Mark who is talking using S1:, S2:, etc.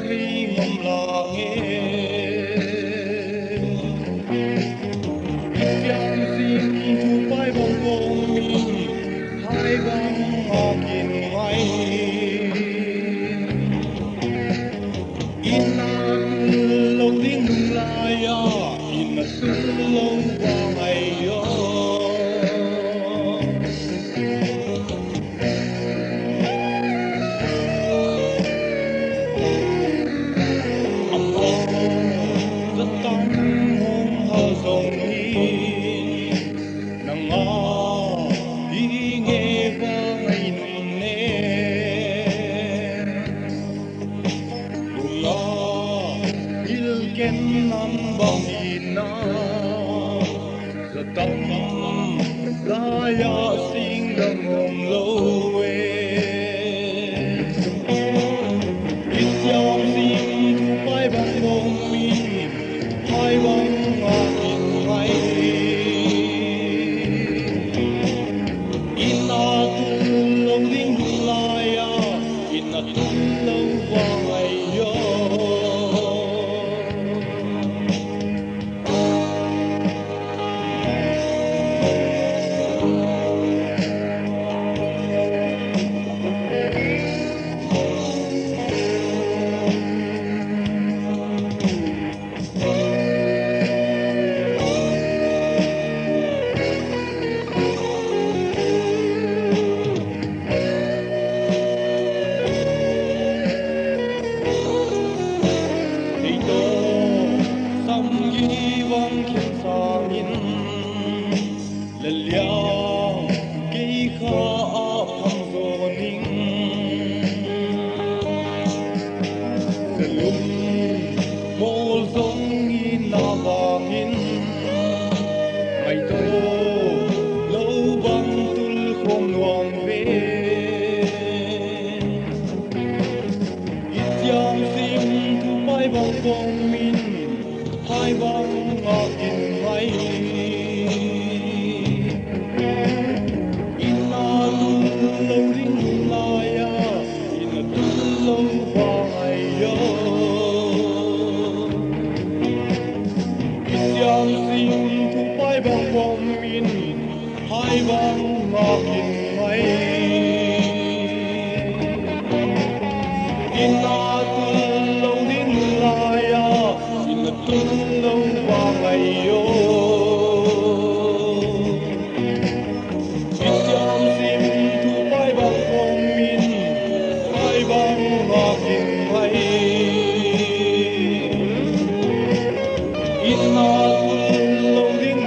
S1: khi mong lo nghe Giang xin thu bay bông bông mi hai bông ngọc nhìn ngay Ina lâu tiếng nung lai ina sung lâu qua ngày Ken nam bang ina the tam la ya sing the ngom lo we it yam sing thu pai bang bom mi hai bang nga in hai ina tu lo ding la ya ina tu lo wa ai yo Liang kỹ khó phong vô ninh Từ lúc mô giống nghi na vàng in Ngày tô lâu băng tul không nuông về Ít giang sim thu bay băng bông min Hai băng ngọt in hay bang bom min hai bang ngọc in ngay in na tu lâu đến la ya in tu lâu qua ngày yo in jam sim tu pai bang bom min hai bang ngọc in ngay in na tu lâu đến